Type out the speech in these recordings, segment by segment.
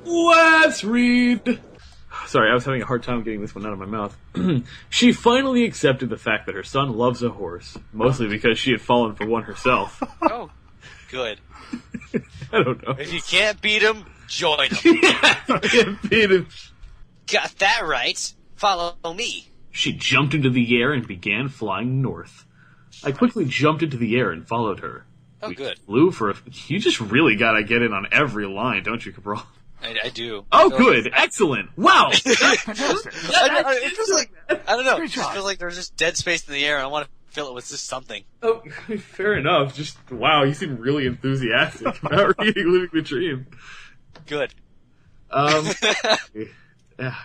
Let's read. Sorry, I was having a hard time getting this one out of my mouth. She finally accepted the fact that her son loves a horse, mostly because she had fallen for one herself. Oh, good. I don't know. If you can't beat him, join him. I can't beat him. Got that right. Follow me. She jumped into the air and began flying north. I quickly jumped into the air and followed her. Oh, good. Flew for You just really gotta get in on every line, don't you, Cabral? I do. Oh, good. Excellent. Wow. It feels like, I don't know. It just feels like there's just dead space in the air, and I want to fill it with just something. Oh, fair enough. Just, wow, you seem really enthusiastic about reading Living the Dream. Good. Yeah,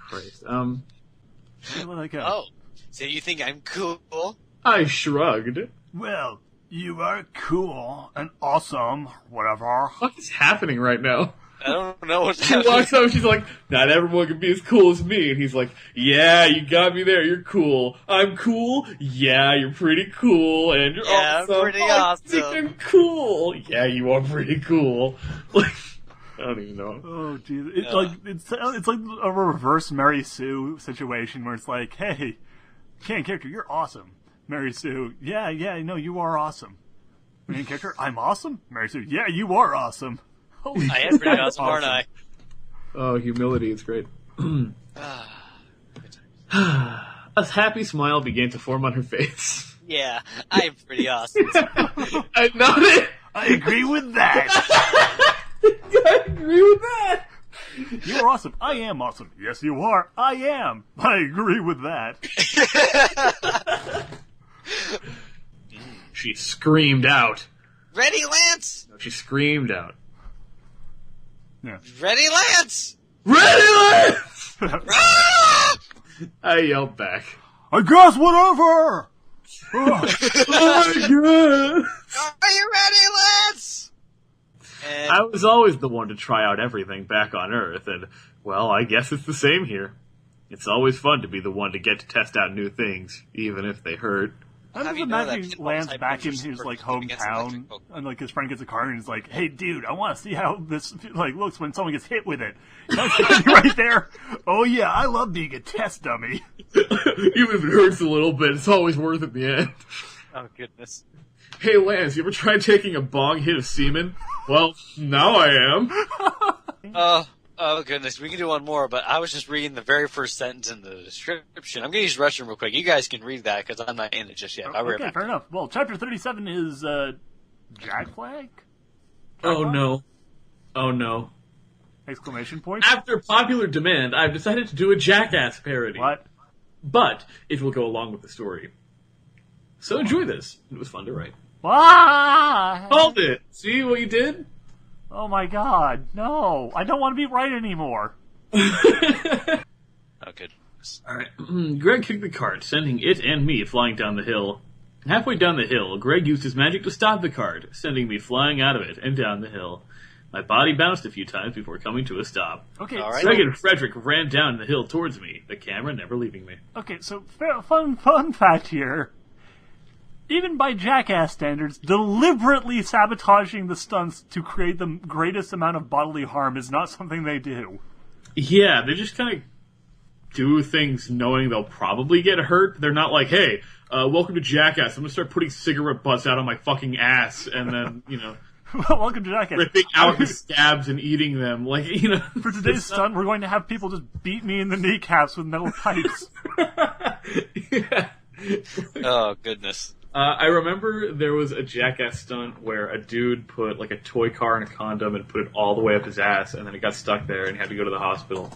Christ. Where will I go? Oh, so you think I'm cool? I shrugged. Well, you are cool and awesome, whatever. What is happening right now? I don't know what's She happening. walks up and she's like, not everyone can be as cool as me. And he's like, yeah, you got me there. You're cool. I'm cool. Yeah, you're pretty cool. And you're awesome. I'm pretty I awesome. think I'm cool. Yeah, you are pretty cool. Like, I don't even know. Oh, geez. It's like a reverse Mary Sue situation where it's like, hey, main character, you're awesome. Mary Sue, yeah, no, you are awesome. Main character, I'm awesome. Mary Sue, yeah, you are awesome. Holy I am pretty awesome, aren't I? Oh, humility is great. A happy smile began to form on her face. Yeah, I'm pretty awesome. I nodded. I agree with that. I agree with that. You are awesome. I am awesome. Yes, you are. I am. I agree with that. She screamed out. Ready, Lance? She screamed out. Yeah. Ready, Lance? Ready, Lance! Ah! I yelled back. I guess whatever. Oh my god! Are you ready, Lance? And I was always the one to try out everything back on Earth, and, well, I guess it's the same here. It's always fun to be the one to get to test out new things, even if they hurt. I'm How just do you know that imagining pinball Lance type back in moves his are like competing against hometown, electric Pokemon? and like his friend gets a card, and he's like, "Hey, dude, I want to see how this like looks when someone gets hit with it." And I'm standing right there. Oh yeah, I love being a test dummy. Even if it hurts a little bit, it's always worth it in the end. oh goodness. Hey, Lance, you ever tried taking a bong hit of semen? Well, now I am. Oh goodness, we can do one more, but I was just reading the very first sentence in the description. I'm gonna use the restroom real quick. You guys can read that because I'm not in it just yet. I'll be right Okay, back. fair enough. Well, chapter 37 is Jack Flag? Oh no. Oh no. Exclamation point. After popular demand, I've decided to do a Jackass parody. What? But it will go along with the story. So enjoy this. It was fun to write. Why? Called it! See what you did? Oh my god, no! I don't want to be right anymore. Oh goodness. Alright. Greg kicked the cart, sending it and me flying down the hill. Halfway down the hill, Greg used his magic to stop the cart, sending me flying out of it and down the hill. My body bounced a few times before coming to a stop. Okay, All right. Greg and Frederick ran down the hill towards me, the camera never leaving me. Okay, so fun fact here. Even by Jackass standards, deliberately sabotaging the stunts to create the greatest amount of bodily harm is not something they do. Yeah, they just kind of do things knowing they'll probably get hurt. They're not like, hey, welcome to Jackass. I'm going to start putting cigarette butts out on my fucking ass and then, Welcome to Jackass. ripping out the scabs and eating them. Like, For today's stunt, we're going to have people just beat me in the kneecaps with metal pipes. Yeah. Oh goodness. I remember there was a Jackass stunt where a dude put like a toy car in a condom and put it all the way up his ass, and then it got stuck there and he had to go to the hospital.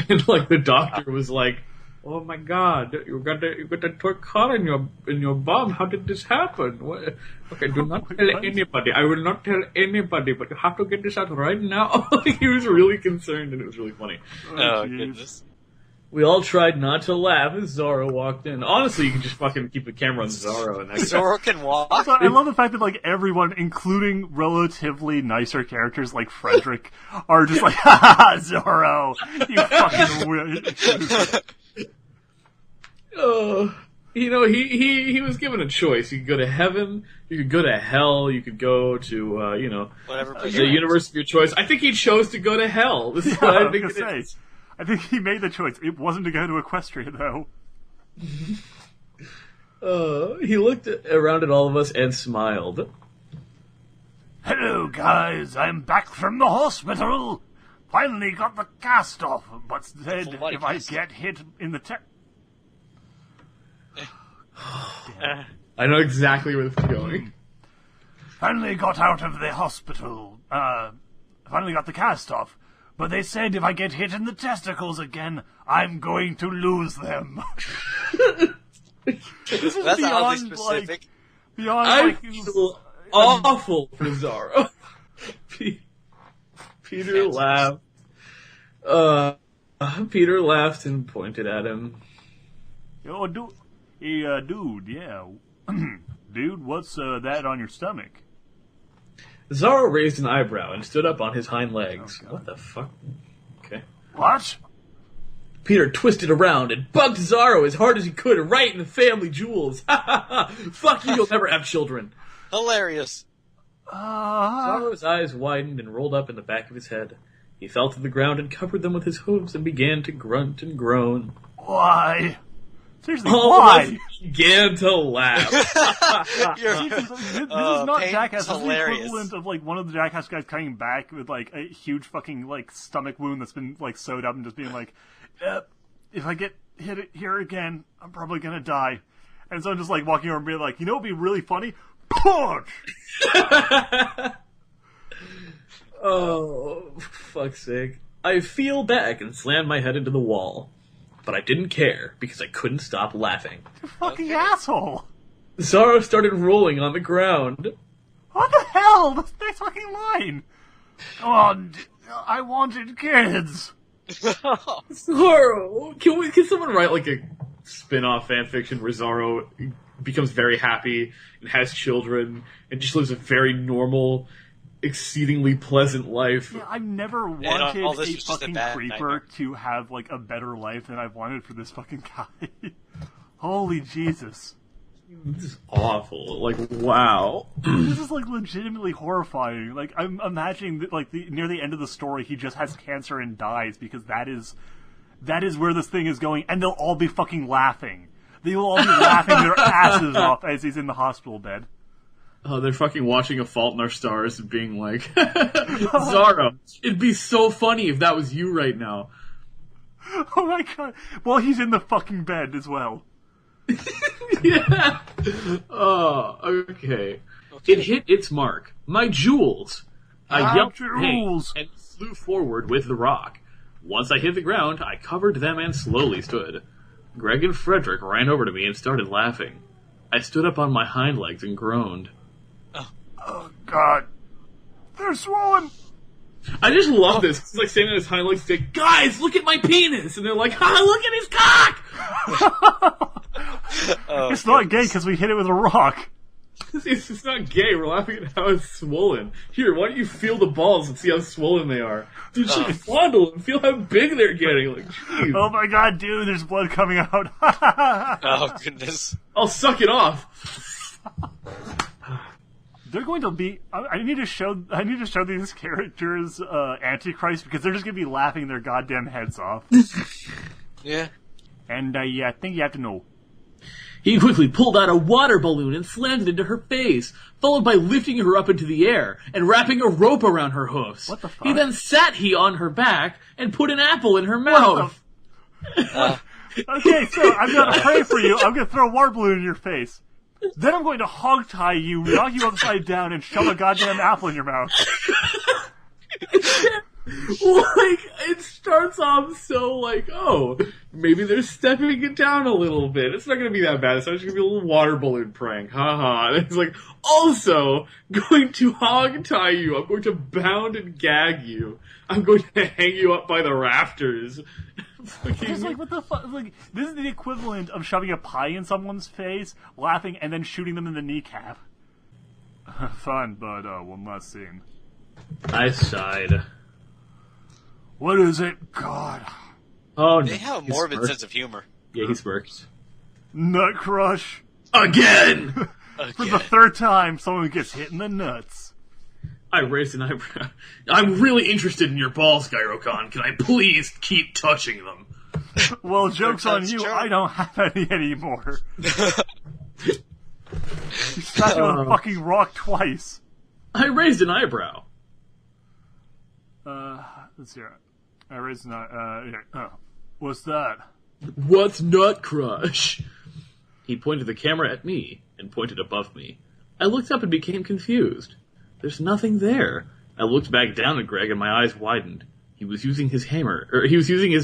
And like the doctor was like, "Oh my God, you got a toy car in your bum. How did this happen? What? Okay, do not tell anybody. I will not tell anybody, but you have to get this out right now." He was really concerned, and it was really funny. Oh jeez. goodness. We all tried not to laugh as Zorro walked in. Honestly, you can just fucking keep the camera on Zorro and that. Zoro can walk. Also, I love the fact that like everyone, including relatively nicer characters like Frederick, are just like, "Ha ha ha, Zorro, you fucking weird." Oh, he was given a choice. You could go to heaven, you could go to hell, you could go to Whatever. the universe of your choice. I think he chose to go to hell. This is Yeah, what I I was think gonna it say. is. I think he made the choice. It wasn't to go to Equestria, though. He looked around at all of us and smiled. Hello, guys. I'm back from the hospital. Finally got the cast off, but said Full body if I cast. get hit in the I know exactly where this is going. Finally got out of the hospital. Finally got the cast off. But they said if I get hit in the testicles again, I'm going to lose them. This is That's oddly beyond, specific. beyond, I feel awful for Zaro. Peter laughed. Peter laughed and pointed at him. Oh, dude, yeah. Dude, what's that on your stomach? Zaro raised an eyebrow and stood up on his hind legs. God. What the fuck? Okay. What? Peter twisted around and bugged Zaro as hard as he could right in the family jewels. Ha ha ha! Fuck you, you'll never have children. Hilarious. Zaro's eyes widened and rolled up in the back of his head. He fell to the ground and covered them with his hooves and began to grunt and groan. Why? Seriously, All why? of us began to laugh. This is not Peyton's Jackass. This is the hilarious. equivalent of like one of the Jackass guys coming back with like a huge fucking like stomach wound that's been like sewed up and just being like, if I get hit here again, I'm probably gonna die. And so I'm just like walking over and being like, you know what'd be really funny? Punch! Oh, for fuck's sake. I feel back and slammed my head into the wall. But I didn't care, because I couldn't stop laughing. You fucking Okay. asshole! Zaro started rolling on the ground. What the hell? This next fucking line! Oh, I wanted kids! Zaro! Can someone write like a spin-off fanfiction where Zaro becomes very happy and has children and just lives a very normal, exceedingly pleasant life? Yeah, I've never all wanted this a was just a fucking bad creeper nightmare. to have like a better life than I've wanted for this fucking guy. Holy Jesus. This is awful. Like, wow. This is like legitimately horrifying. Like I'm imagining that like near the end of the story he just has cancer and dies because that is where this thing is going, and they'll all be fucking laughing. They will all be laughing their asses off as he's in the hospital bed. Oh, they're fucking watching A Fault in Our Stars and being like, Zaro, it'd be so funny if that was you right now. Oh my god. Well, he's in the fucking bed as well. Yeah. Oh, okay. It hit its mark. My jewels. I My yelped in pain jewels. and flew forward with the rock. Once I hit the ground, I covered them and slowly stood. Greg and Frederick ran over to me and started laughing. I stood up on my hind legs and groaned. Oh god. They're swollen. I just love this. It's like standing on his hind legs saying, guys, look at my penis! And they're like, ha, look at his cock! Oh, It's not gay because we hit it with a rock. It's not gay. We're laughing at how it's swollen. Here, why don't you feel the balls and see how swollen they are? Dude, just fondle and feel how big they're getting. Like, jeez. Oh my god, dude, there's blood coming out. oh goodness. I'll suck it off. They're going to be. I need to show these characters Antichrist because they're just going to be laughing their goddamn heads off. Yeah. And yeah, I think you have to know. He quickly pulled out a water balloon and slammed it into her face, followed by lifting her up into the air and wrapping a rope around her hoofs. What the fuck? He then sat on her back and put an apple in her mouth. Okay, so I'm going to pray for you. I'm going to throw a water balloon in your face. Then I'm going to hog tie you, knock you upside down, and shove a goddamn apple in your mouth. Like, it starts off so like, oh, maybe they're stepping it down a little bit. It's not going to be that bad. It's just going to be a little water balloon prank. Haha. And it's like, also, going to hog tie you. I'm going to bound and gag you. I'm going to hang you up by the rafters. Just like, what the fuck? Like, this is the equivalent of shoving a pie in someone's face, laughing, and then shooting them in the kneecap. Fun, but one last scene. I sighed. What is it? God. Oh, no. They have a He morbid smirked. sense of humor. Yeah, he smirks. Nut crush. Again! For the third time, someone gets hit in the nuts. I raised an eyebrow. I'm really interested in your balls, Gyro-Con. Can I please keep touching them? Well, joke's on you, true. I don't have any anymore. You slapped me with a fucking rock twice. I raised an eyebrow. Let's hear it. I raised an here. Oh. What's that? What's Nut Crush? He pointed the camera at me and pointed above me. I looked up and became confused. There's nothing there. I looked back down at Greg and my eyes widened. He was using his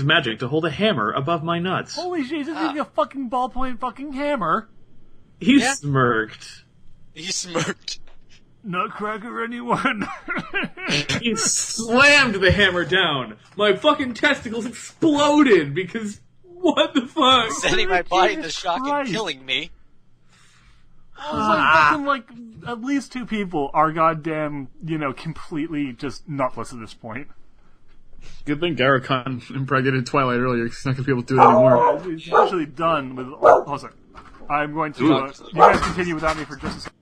magic to hold a hammer above my nuts. Holy shit, he's using a fucking ballpoint fucking hammer. He Yeah. smirked. He smirked. Nutcracker, anyone? He slammed the hammer down. My fucking testicles exploded because what the fuck? Sending my body into Jesus shock and Christ. killing me. I was like, fucking, like, at least two people are goddamn, completely just nutless at this point. Good thing Gyro-Con impregnated Twilight earlier because he's not going to be able to do it anymore. He's actually done with all. Hold on. I'm going to. You guys continue without me for just a second.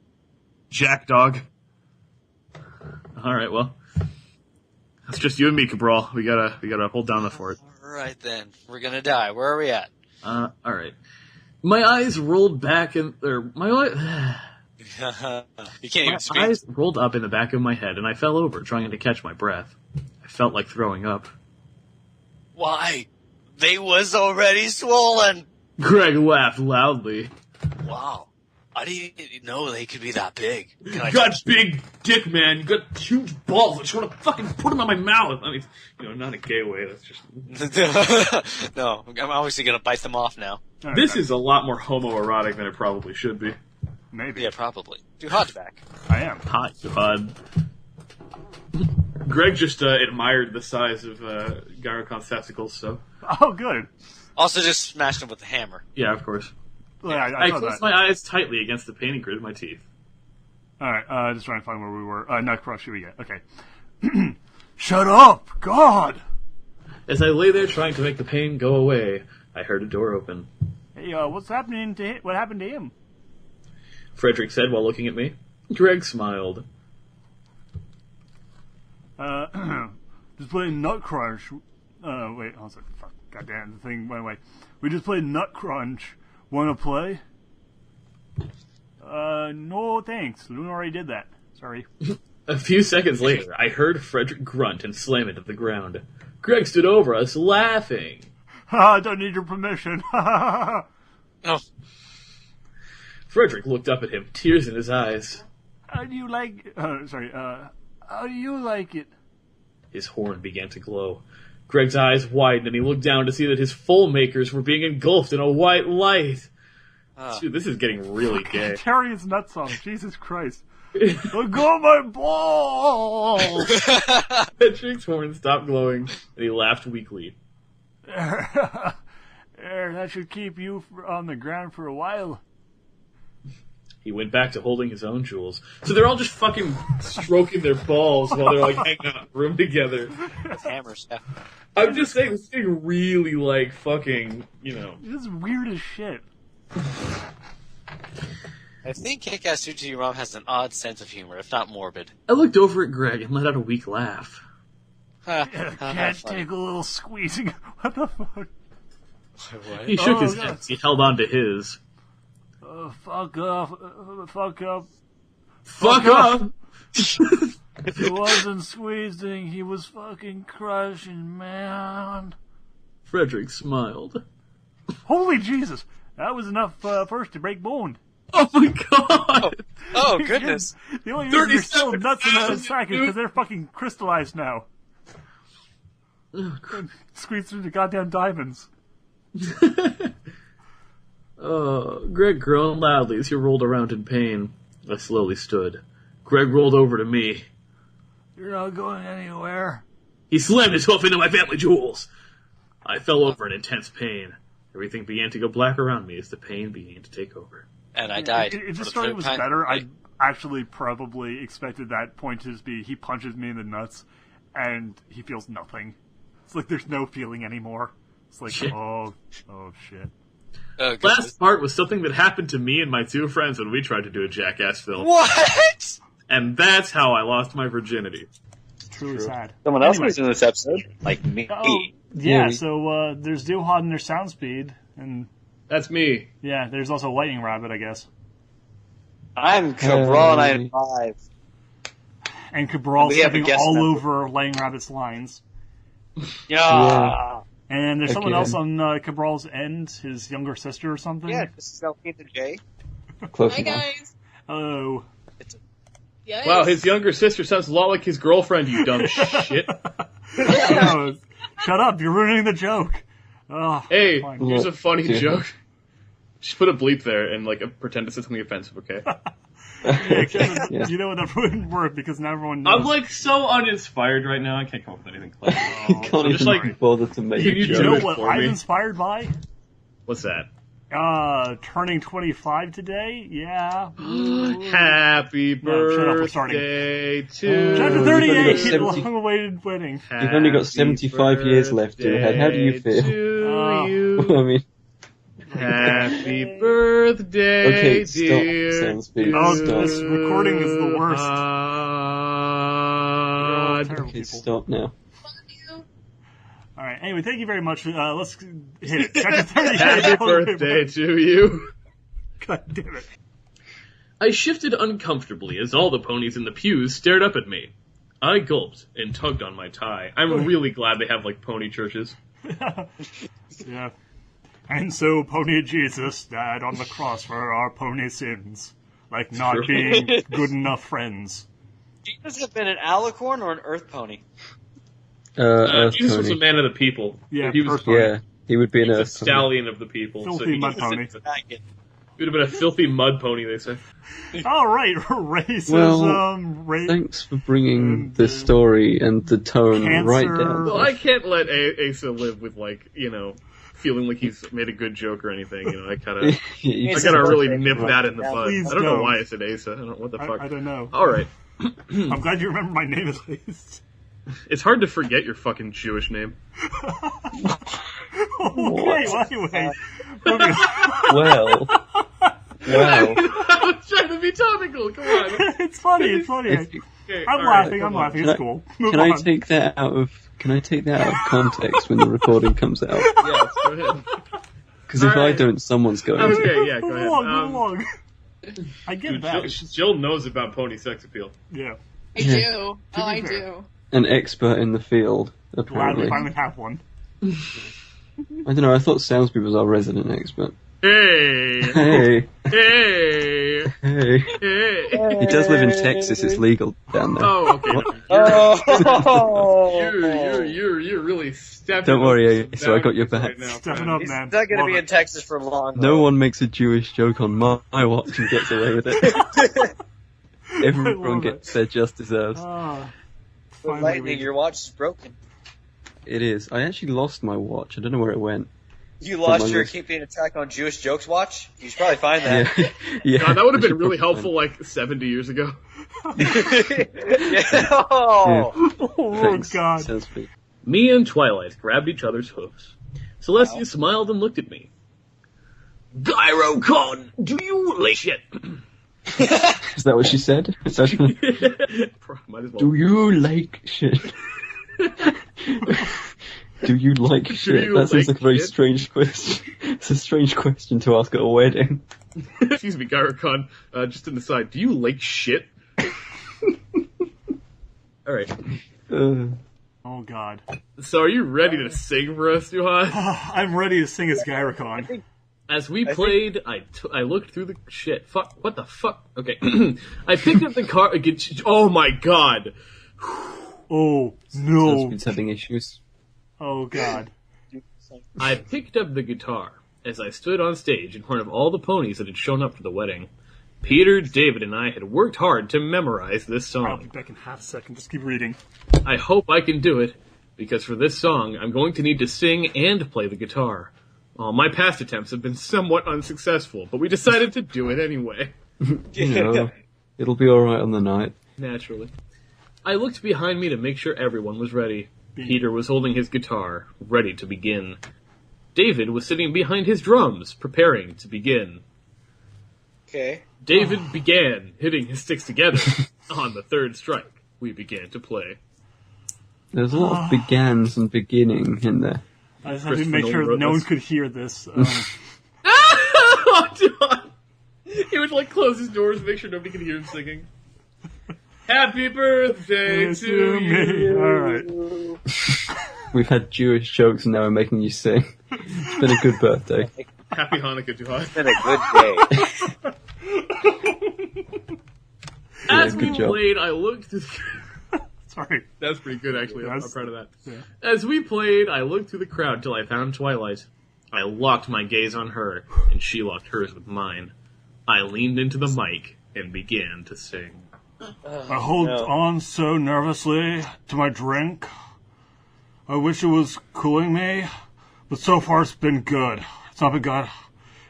Jack dog. Alright, well. It's just you and me, Cabral. We gotta hold down the fort. Alright then. We're gonna die. Where are we at? Alright. My eyes rolled back you can't even My speak. Eyes rolled up in the back of my head and I fell over, trying to catch my breath. I felt like throwing up. Why? They was already swollen! Greg laughed loudly. Wow. I didn't know they could be that big. Can I You got big dick, man. You got huge balls. I just want to fucking put them on my mouth. I mean, not a gay way. That's just... No, I'm obviously gonna bite them off now. This is a lot more homoerotic than it probably should be. Maybe. Yeah, probably. Do Hodgeback. I am. Hot God. Greg just admired the size of Gyro-Con's testicles, so... Oh, good. Also just smashed him with the hammer. Yeah, of course. Yeah, I saw closed that. my eyes tightly against the pain and gritted my teeth. Alright, just trying to find where we were. Nutcrush, here we go. Okay. Shut up! God! As I lay there trying to make the pain go away, I heard a door open. Hey, what's happening to him? What happened to him? Frederick said while looking at me. Greg smiled. Just playing Nut Crunch. Wait, hold on a second. Fuck, goddamn, the thing went away. We just played Nut Crunch. Wanna play? No thanks. Luna already did that. Sorry. A few seconds later, I heard Frederick grunt and slam into the ground. Greg stood over us, laughing. I don't need your permission. Oh, Frederick looked up at him, tears in his eyes. How do you like... how do you like it? His horn began to glow. Greg's eyes widened and he looked down to see that his full makers were being engulfed in a white light. Dude, this is getting really gay. Terry's nut song. Jesus Christ. I got my balls! Frederick's horn stopped glowing and he laughed weakly. There, that should keep you on the ground for a while. He went back to holding his own jewels. So they're all just fucking stroking their balls while they're like hanging out in a room together. hammers. Yeah. I'm just saying, this is getting really like fucking, This is weird as shit. I think Kick-Ass Tsuchi Rom has an odd sense of humor, if not morbid. I looked over at Greg and let out a weak laugh. Can't take a little squeezing. What the fuck? He shook his God. head as he held on to his. Fuck off. Fuck up. Fuck up! He wasn't squeezing, he was fucking crushing, man. Frederick smiled. Holy Jesus! That was enough first to break bone. Oh my god! Oh, goodness. The only reason you're still 37 nuts in that pounds, sack is dude. because they're fucking crystallized now. Squeeze through the goddamn diamonds. Greg groaned loudly as he rolled around in pain. I slowly stood. Greg rolled over to me. You're not going anywhere. He slammed his hoof into my family jewels. I fell over in intense pain. Everything began to go black around me as the pain began to take over. And I died. If for this the story third was time. better, I actually probably expected that point to just be he punches me in the nuts and he feels nothing. It's like there's no feeling anymore. It's like, Shit. oh shit. Last part was something that happened to me and my two friends when we tried to do a Jackass film. What? And that's how I lost my virginity. Truly sad. Someone else was in this episode, like me. Oh, yeah, so there's Duhad and there's Soundspeed, and That's me. yeah, there's also Lightning Rabbit, I guess. I'm Cabral 95. And Cabral We have a stepping guest all member. over Lightning Rabbit's lines. Yeah. And there's someone Again. else on Cabral's end, his younger sister or something. Yeah, this is Alpina J. Close Hi enough. guys. Oh. Yes. Wow, his younger sister sounds a lot like his girlfriend, you dumb shit. No, shut up, you're ruining the joke. Oh, Hey, fine. here's a funny Yeah. joke. Just put a bleep there and pretend to say something offensive, okay? Yeah, Kevin, Yeah. you know that wouldn't work because now everyone knows. I'm so uninspired right now. I can't come up with anything clever. Can't So just, even be bothered to make can a you you joke. know it what for I'm me. inspired by? What's that? Turning 25 today? Yeah. Happy No, shut up, we're starting. birthday to Chapter you've only 38, got 70 long-awaited wedding. You've only got 75 years left to your head. How do you feel? To Oh. you. I mean, Happy birthday, okay, stop. dear. Soundspeed. Oh, Stop. this recording is the worst. God. Terrible Okay, people. stop now. All right. Anyway, thank you very much. Let's hit it. Chapter 38. Happy birthday to you. God damn it. I shifted uncomfortably as all the ponies in the pews stared up at me. I gulped and tugged on my tie. I'm really glad they have, pony churches. Yeah. And so Pony Jesus died on the cross for our pony sins, like not True. being good enough friends. Jesus have been an alicorn or an earth pony? Earth Jesus was a pony. man of the people. Yeah, he was Earth pony. Yeah, he would be an a Earth pony. stallion of the people. Filthy he mud pony. Faggot. would have been a filthy mud pony, they say. All right, racism, Well, Thanks for bringing And, the story and the tone cancer. right down. Well, I can't let Asa live with, feeling like he's made a good joke or anything. I gotta You- I gotta really nip that in the bud. Please I don't know don't. why I said Asa. I don't know what the fuck. I don't know. All right. I'm glad you remember my name at least. It's hard to forget your fucking Jewish name. Okay, well, anyway. Moving on. Well, wow. I was trying to be topical. Come on. It's funny, it's funny. If you- Okay, I'm all right, laughing, come I'm on. laughing, Can it's I- cool. Move Can on. I take that out of context when the recording comes out? Yes, go ahead. Because if I Alright. don't, someone's going to. Okay, yeah, go Move ahead. along, move along. I get Dude, that. Jill knows about pony sex appeal. Yeah. I Yeah. do. Oh, I fair. do. An expert in the field, Glad we apparently. finally have one. I don't know, I thought Soundspeed was our resident expert. Hey, Hey, hey, hey. hey. He does live in Texas, it's legal down there. Oh, okay. Oh! You're really stepping. Don't up worry, some so I got your boundaries back. right now, Stepping friend. up, He's man. not going to Love be in it. Texas for long. No one makes a Jewish joke on my watch and gets away with it. Everyone love gets their just desserts. Ah, With finally lightning, we- your watch is broken. It is. I actually lost my watch. I don't know where it went. You lost my your wrist. Keeping Attack on Jewish Jokes watch? You should probably find that. Yeah, yeah. God, that would have I been should really probably helpful 70 years ago. Yeah. Oh. Oh, Thanks, God. Soundspeed. Me and Twilight grabbed each other's hoofs. Celestia smiled and looked at me. Gyrocon, do you like shit? Is that what she said? Is that- Might as well. Do you like shit? Do you like shit? you That seems like like a very shit? strange question. It's a strange question to ask at a wedding. Excuse me, Gyrocon. Just an aside, do you like shit? Alright. Oh, God. So are you ready to sing for us, Johan? I'm ready to sing as Gyrocon. As we played, I looked through the shit. Fuck, what the fuck? Okay. I picked up the car. Oh my god. Oh, no. Soundspeed's having issues. Oh, God. I picked up the guitar as I stood on stage in front of all the ponies that had shown up for the wedding. Peter, David, and I had worked hard to memorize this I'll be song. back in half a second. Just keep reading. I hope I can do it, because for this song, I'm going to need to sing and play the guitar. My past attempts have been somewhat unsuccessful, but we decided to do it anyway. You know, it'll be alright on the night. Naturally. I looked behind me to make sure everyone was ready. Peter was holding his guitar, ready to begin. David was sitting behind his drums, preparing to begin. Okay. David began hitting his sticks together. On the third strike, we began to play. There's a lot of begans and beginning in there. I just had to Christopher make sure Nolan wrote no one this. could hear this. Oh, John! He would like close his doors to make sure nobody could hear him singing. Happy birthday to you. Alright. We've had Jewish jokes and now we're making you sing. It's been a good birthday. Happy Hanukkah, John. It's been a good day. As good we job. played, I looked through Sorry. That's pretty good, actually. I'm Yes. proud of that. Yeah. As we played, I looked through the crowd till I found Twilight. I locked my gaze on her, and she locked hers with mine. I leaned into the mic and began to sing. I hold no. on so nervously to my drink. I wish it was cooling me, but so far it's been good. It's not been good.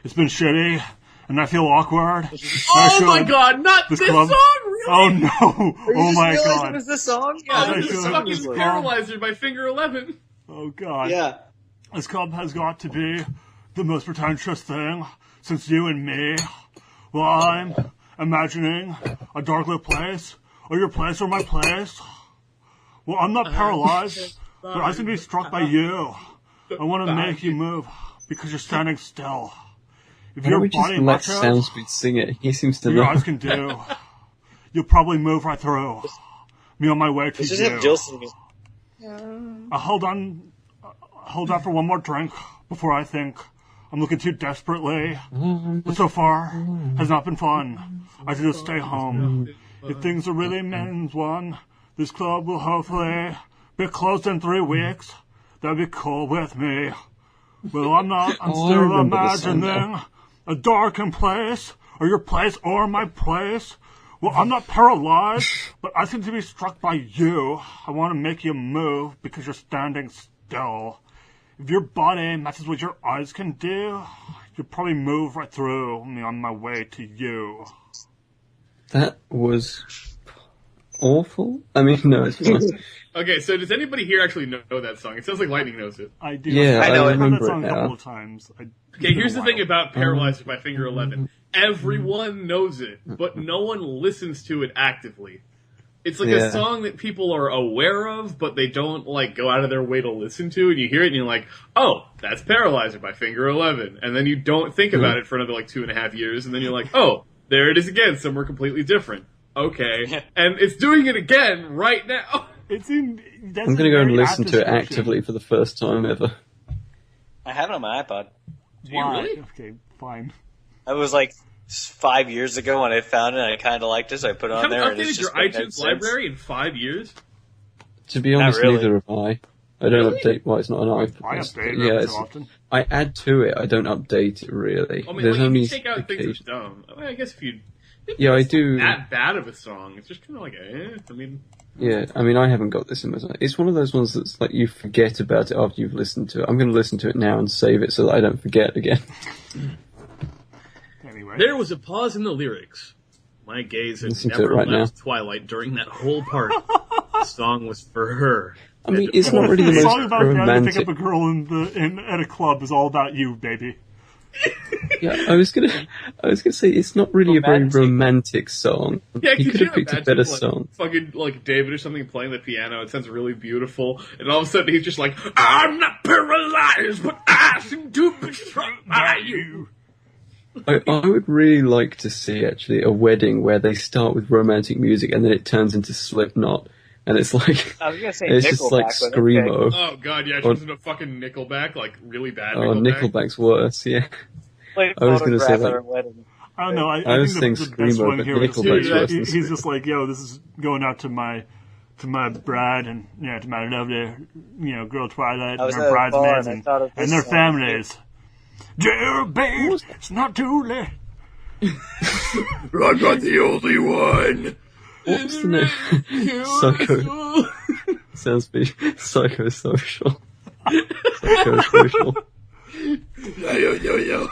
It's been shitty, and I feel awkward. Oh my god, not this club- song, really? Oh no! Oh my It god! was the song? Oh, I this is should- fucking this club- Paralyzer by Finger 11. Oh god! Yeah. This club has got to be the most pretentious thing since you and me. Well, I'm imagining a dark lit place, or your place, or my place. Well, I'm not paralyzed, but I can be struck by you. I want to make you move because you're standing still. If Why don't your we just body let matches Soundspeed sing it? He seems to your know. eyes can do, you'll probably move right through me on my way to Let's just have you. Jill sing it. Hold on for one more drink before I think I'm looking too desperately. But so far, has not been fun. I should just stay home. If things are really means one, this club will hopefully be closed in 3 weeks. That'd be cool with me. Well, I'm not. I'm Oh, I still remember the song imagining a darkened place, or your place, or my place. Well, I'm not paralyzed, but I seem to be struck by you. I want to make you move because you're standing still. If your body matches what your eyes can do, you'll probably move right through me on my way to you. That was awful. I mean, no, it's fine. Okay, so does anybody here actually know that song? It sounds like Lightning knows it. I do. Yeah, I know I've it. heard remember that song it a couple now. of times. Okay, here's the thing about Paralyzer by Finger 11. Everyone knows it, but no one listens to it actively. It's like Yeah. a song that people are aware of, but they don't like go out of their way to listen to, and you hear it and you're like, oh, that's Paralyzer by Finger 11. And then you don't think about it for another like 2.5 years, and then you're like, oh, there it is again, somewhere completely different. Okay. And it's doing it again right now. It's in. That's I'm a going to go and very listen apt to it description. actively for the first time ever. I have it on my iPod. you Why? really? Okay, fine. It was like 5 years ago when I found it, and I kind of liked it, so I put it You on haven't there. And it's updated your just been there iTunes since. library in 5 years? To be honest, really. neither have I. I don't Really? update. Well, it's not an iPod. I it's- update it yeah, every it's, so often. I add to it. I don't update it really. I mean, There's like, only if you take out things occasion. that's dumb. I, mean, I guess if you... Yeah, I it's do. that bad of a song. It's just kind of like, I mean... Yeah, I mean, I haven't got this in my. It's one of those ones that's like you forget about it after you've listened to it. I'm going to listen to it now and save it so that I don't forget again. Anyway. There was a pause in the lyrics. My gaze had Listen to never it right left Twilight during that whole part. The song was for her. I mean, it's not really the The song most about trying to pick romantic. up a girl at a club is all about you, baby. Yeah, I was gonna say it's not really a very Romantic. romantic song. Yeah, He could could you have picked a imagine, better like, song. Fucking like David or something playing the piano. It sounds really beautiful, and all of a sudden he's just like, "I'm not paralyzed, but I seem to be struck by you." I would really like to see actually a wedding where they start with romantic music and then it turns into Slipknot, and it's like I was gonna say it's Nickelback, just like but okay. screamo. Oh god, yeah, she Or- was in a fucking Nickelback, like really bad. Oh, Nickelback's worse. Yeah, Like I was gonna say, Photograph at like- our wedding. I don't know. I was think saying the best Screamo, one but here is Nickelback's worse than he's just like, yo, this is going out to my bride and to my lovely girl Twilight I and was her at a bar bridesmaids and I thought of and this their song. families. Dear babe, it's not too late. I'm not the only one. what's the name? Psycho. Sounds be psychosocial. Psychosocial. Yo.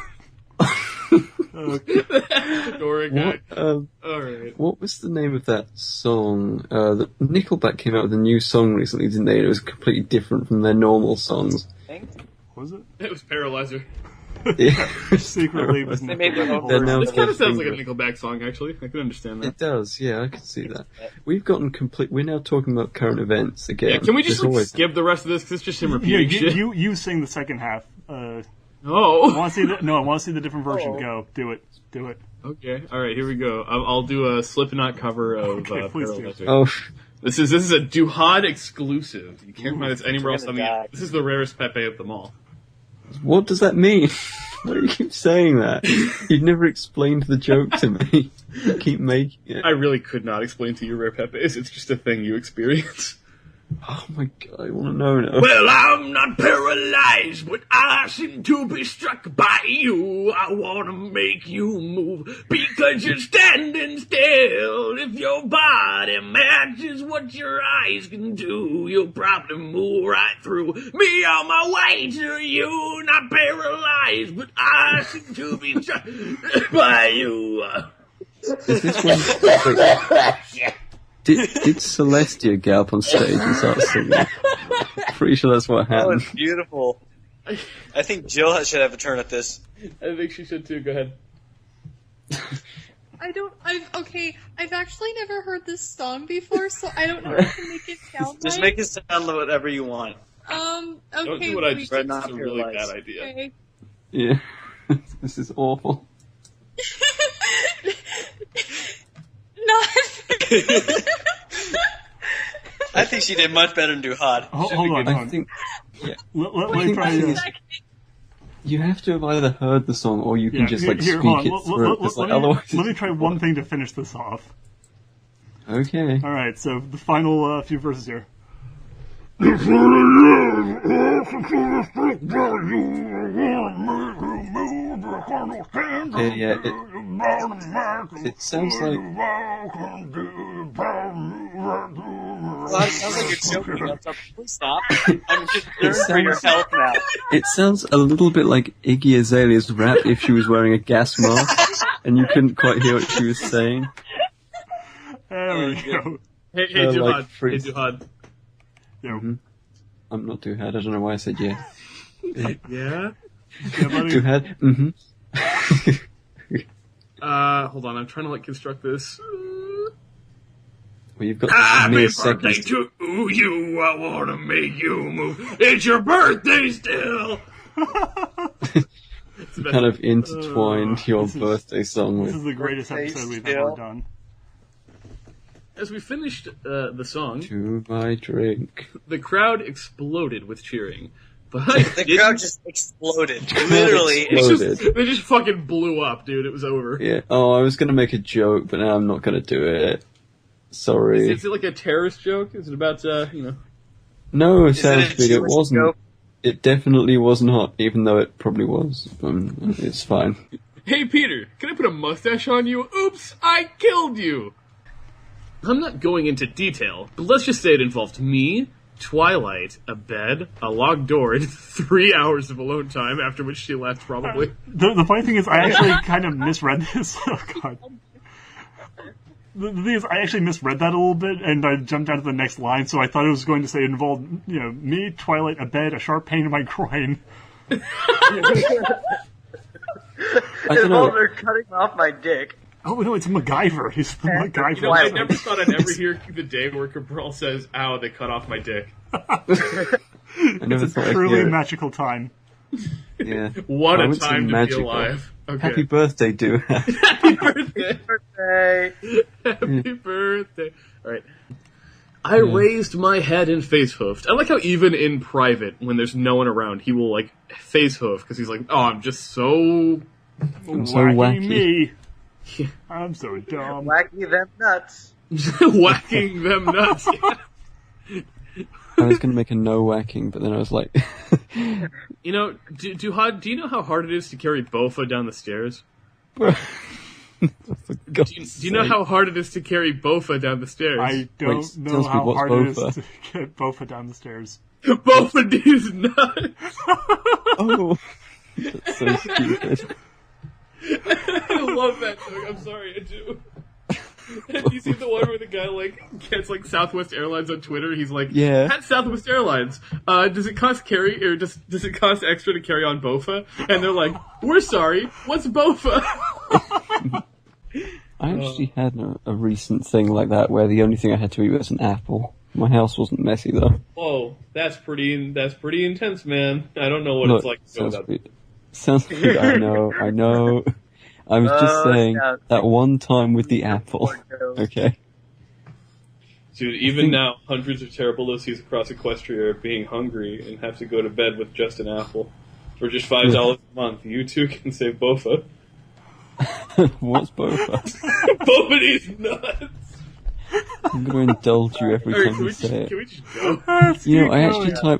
Adoring guy. Alright. What was the name of that song? Nickelback came out with a new song recently, didn't they? It was completely different from their normal songs. I think. Was it? It was Paralyzer. Yeah. Secretly was They made their own They're now This kind of sounds like a getting- Nickelback song, actually. I can understand that. It does, yeah, I can see that. We've gotten complete. We're now talking about current events again. Yeah, can we just There's always- skip the rest of this? Because it's just him Yeah, repeating shit. you sing the second half. I Oh, want to see I want to see the different version. Go, do it. okay. All right, here we go. I'll do a Slipknot cover of Okay, please do. Paralyzer. Oh, This is a Duhad exclusive. You can't find this anywhere else gonna on the die. internet. This is the rarest Pepe of them all. what does that mean? Why do you keep saying that? You've never explained the joke to me. You keep making it. I really could not explain to you rare Pepes. It's just a thing you experience. Oh my god, I want to know now. Well, I'm not paralyzed, but I seem to be struck by you. I want to make you move because you're standing still. If your body matches what your eyes can do, you'll probably move right through me on my way to you. Not paralyzed, but I seem to be struck by you. Is this when... Wait, did Celestia get up on stage and start singing? Pretty sure that's what That was happened. beautiful. I think Jill should have a turn at this. I think she should too. Go ahead. I've actually never heard this song before, so I don't know what to make it sound Just like. make it sound whatever you want. Okay. Don't do what I let me just Right, did. not It's a really paralyzed. bad idea. Okay. Yeah. This is awful. Not. I think she did much better than Duhad. Hold on. I think Let me try this. you have to have either heard the song or you can just like speak hold on. it through. Because like, otherwise, Let me try one thing to finish this off. okay. All right, so the final few verses here. Yeah, it sounds like Well, it sounds like you're choking on something. Please stop. I'm concerned for your health now. it sounds a little bit like Iggy Azalea's rap if she was wearing a gas mask and you couldn't quite hear what she was saying. There we go. Hey, like Duhad. Hey, freeze. Duhad. Yo. I'm not too had. I don't know why I said yeah. Yeah? Yeah, buddy. Too had. Mm-hmm. Hold on. I'm trying to, construct this. Well, you've got Happy mere birthday seconds. to you. I want to make you move. It's your birthday still. It's the best. Kind of intertwined your this is- birthday song This is with. the greatest Birthday episode we've still. ever done. As we finished the song, To my drink. the crowd exploded with cheering. But The crowd just exploded. Literally. Exploded. they just fucking blew up, dude. It was over. Yeah. Oh, I was gonna make a joke, but now I'm not gonna do it. Sorry. Is it like a terrorist joke? Is it about, No, Is it sounds a big. It Jewish wasn't. joke? It definitely was not, even though it probably was. It's fine. Hey, Peter, can I put a mustache on you? Oops, I killed you! I'm not going into detail, but let's just say it involved me, Twilight, a bed, a locked door, and 3 hours of alone time, after which she left, probably. The funny thing is, I actually kind of misread this. Oh, God. The thing is, I actually misread that a little bit, and I jumped down to the next line, so I thought it was going to say it involved, me, Twilight, a bed, a sharp pain in my groin. I don't know. They're cutting off my dick. Oh, no, it's MacGyver. He's the MacGyver. You know, I never thought I'd ever hear the day where Cabral says, ow, they cut off my dick. I never It's thought a I'd truly hear it. magical time. Yeah. What I a would say time to magical. be alive. Okay. Happy birthday, dude. Happy birthday! Birthday. Happy birthday. Alright. I raised my head and face hoofed. I like how even in private, when there's no one around, he will, face hoof, because he's like, oh, I'm just so... I'm so wacky. me. I'm so dumb. Wacky them nuts. whacking them nuts. I was gonna make a no whacking, but then I was like, You know, do you know how hard it is to carry Bofa down the stairs? for God's Do you know how hard it is to carry Bofa down the stairs? I don't Wait, know tells me how what's hard it is Bofa. to get Bofa down the stairs. Bofa these nuts! Oh, that's so stupid. I love that joke. I'm sorry, I do. You see the one where the guy gets Southwest Airlines on Twitter? He's like, Yeah. At Southwest Airlines, does it cost does it cost extra to carry on Bofa? And they're like, we're sorry, what's Bofa? I actually had a recent thing like that where the only thing I had to eat was an apple. My house wasn't messy though. Whoa, that's pretty intense, man. I don't know what Look, it's like to go sounds without. weird. Sounds weird. I know. I was just saying yeah. that one time with the apple. Okay. Dude, even now, hundreds of terrible lissies across Equestria are being hungry and have to go to bed with just an apple. For just $5 a month, you too can save Bofa. What's Boba? Bofa is nuts! I'm going to indulge you every Alright, time can you we say it. just go? You know,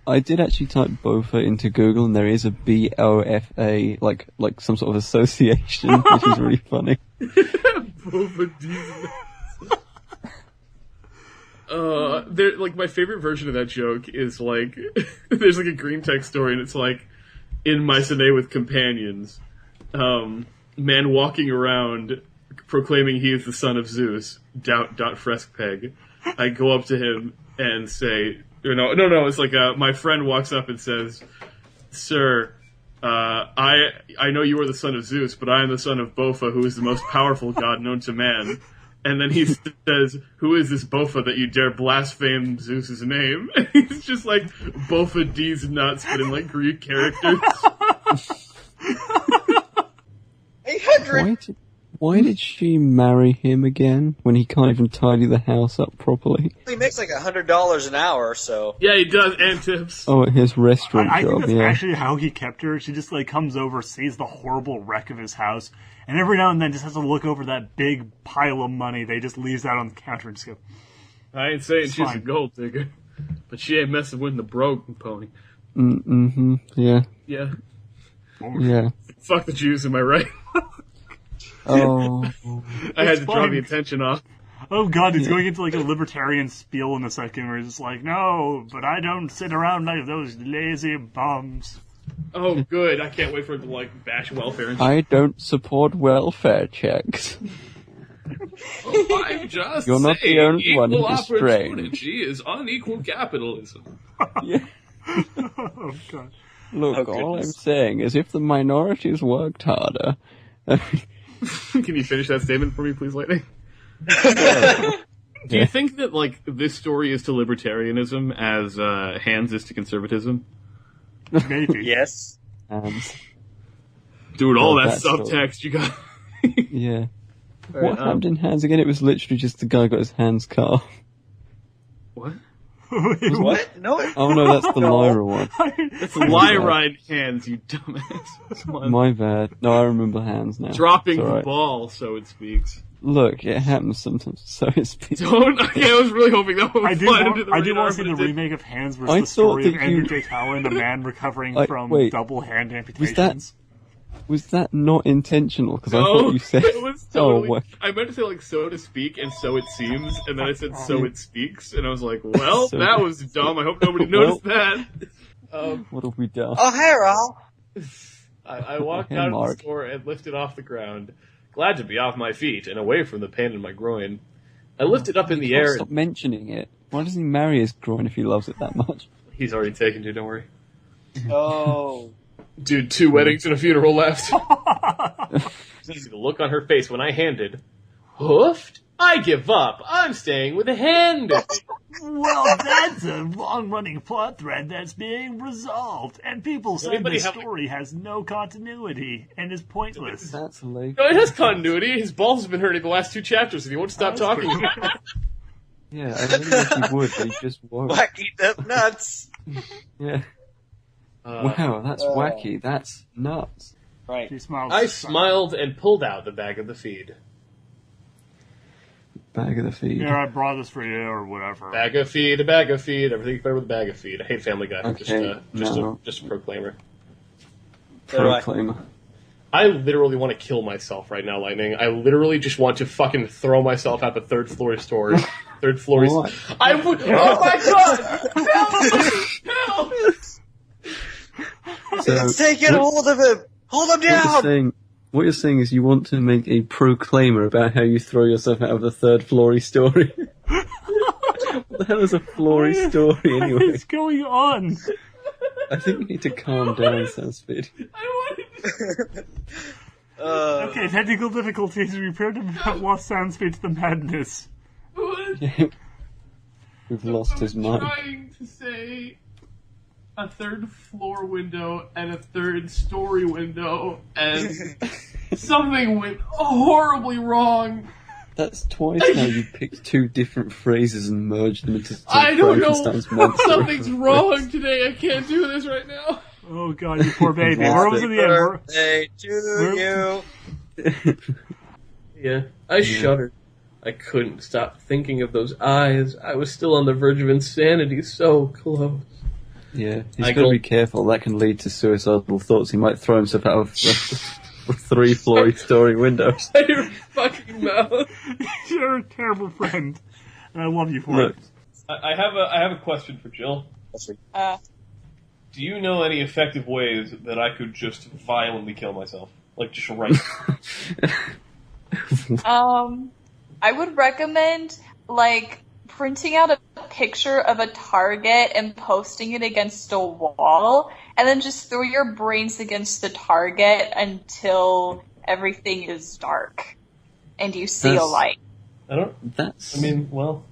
I did actually type Bofa into Google, and there is a BOFA, like some sort of association, which is really funny. Bofa D's nuts. My favorite version of that joke is there's a green text story, and it's in Mycenae with companions, man walking around proclaiming he is the son of Zeus, dot Freskpeg. I go up to him and say, no, it's my friend walks up and says, Sir, I know you are the son of Zeus, but I am the son of Bofa, who is the most powerful god known to man. And then he says, who is this Bofa that you dare blaspheme Zeus's name? And he's just Bofa D's nuts, but in Greek characters. 800! Why did she marry him again when he can't even tidy the house up properly? He makes $100 an hour, so. Yeah, he does, and tips. Oh, at his restaurant I think job, that's yeah. actually how he kept her. She just comes over, sees the horrible wreck of his house, and every now and then just has to look over that big pile of money they just leaves out on the counter and just go, I ain't saying It's she's a fine. gold digger, but she ain't messing with the broke pony. Mm-hmm, yeah, Yeah. yeah. Fuck the Jews, am I right? Oh, I had It's to draw fine. the attention off. oh god, he's going into a libertarian spiel in a second where he's just no, but I don't sit around like those lazy bums. Oh, good. I can't wait for it to, bash welfare and shit. I don't support welfare checks. I'm just You're not the saying only one equal who's strange. opportunity is unequal capitalism. Yeah. Oh god. Look, Oh, all I'm goodness. saying is if the minorities worked harder... Can you finish that statement for me, please, Lightning? Do you think that, this story is to libertarianism as Hans is to conservatism? Maybe. Yes. Dude, all Oh, that that's so- subtext you got. Yeah. Alright, What happened in Hands again? It was literally just the guy got his hands cut off. What? What? No, Oh no, that's the Lyra one. It's Lyride Hands, you dumbass. Come on. My bad. No, I remember Hands now. Dropping It's the alright. ball, so it speaks. Look, it happens sometimes, so it's... Don't. Okay, I was really hoping that would I do fly want, into the I do radar, want to see but the it didn't. remake of Hands I versus the thought story of that Andrew you- J. Cowan, a man recovering from wait. double hand amputations. Was that not intentional? Because I No, thought you said... it was totally. Oh, what? I meant to say so to speak and so it seems, and then I said so it speaks, and I was like, well, So- that was dumb. I hope nobody Well- noticed that. What have we done? Oh, hey, Ralph. I walked Hey, out of Mark. the store and lifted off the ground, glad to be off my feet and away from the pain in my groin. I lifted up in the air. Stop mentioning it. Why doesn't he marry his groin if he loves it that much? He's already taken to. Don't worry, Oh. dude. 2 weddings and a funeral left. See the look on her face when I handed. Hoofed? I give up. I'm staying with Handy. Well, that's a long-running plot thread that's being resolved, and people say Anybody the have- story has no continuity and is pointless. That's illegal. No, it has continuity. His balls have been hurting the last 2 chapters, and he won't stop talking about it. Yeah, I really wish he would, but he just won't. Wacky up nuts. Yeah. Wow, that's wacky. That's nuts. Right. She smiles. I smiled and pulled out the bag of the feed. Bag of the feed. Here, I brought this for you, or whatever. Bag of feed, a bag of feed. Everything's better with a bag of feed. I hate Family Guy. Okay, no. Just a proclaimer. Proclaimer. I literally want to kill myself right now, Lightning. I literally just want to fucking throw myself out the 3rd floor store. 3rd floor. Why? I would. Oh my god! Help! Help! So, Let's take it hold of him. Hold him what you're down. saying, What you're saying is you want to make a proclaimer about how you throw yourself out of the third floor story. What the hell is a floor story What anyway? is going on? I think you need to calm down, Soundspeed. Okay, technical difficulties. We appear to have lost Soundspeed to the madness. We've lost his mind. Trying to say a third floor window and a third story window, and something went horribly wrong. That's twice now you picked two different phrases and merged them into I don't know. Frankenstein's monster. Something's wrong today. I can't do this right now. Oh god, you poor baby. Where was it the end? Birthday to you. Yeah, I shuddered. I couldn't stop thinking of those eyes. I was still on the verge of insanity, so close. Yeah, he's I got to go- be careful. That can lead to suicidal thoughts. He might throw himself out of a three-floor story window. Your fucking mouth. You're a terrible friend, and I love you for Look, it. I have a question for Jill. Do you know any effective ways that I could just violently kill myself? Like, just right I would recommend, like, printing out a picture of a target and posting it against a wall, and then just throw your brains against the target until everything is dark and you see a That's- light. I don't. that's. I mean, well,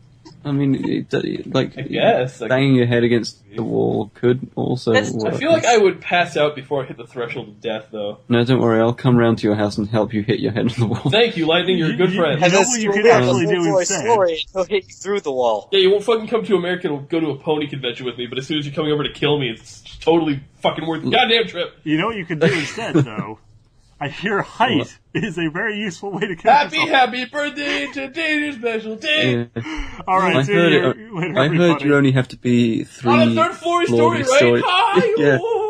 like I guess. Like, banging your head against the wall could also That's- work. I feel like I would pass out before I hit the threshold of death, though. No, don't worry. I'll come round to your house and help you hit your head on the wall. Thank you, Lightning. You're a good friend. You And know then what you could scream out actually the do full voice instead? story, and he'll hit you through the wall. Yeah, you won't fucking come to America and go to a pony convention with me, but as soon as you're coming over to kill me, it's totally fucking worth the goddamn trip. You know what you could do instead, though? I hear height is a very useful way to kill Happy, yourself. happy birthday, today's your special day. Yeah. All right, I see heard you it. later, I heard everybody. you only have to be On a third floor story, right? Hi! Yeah. Ooh.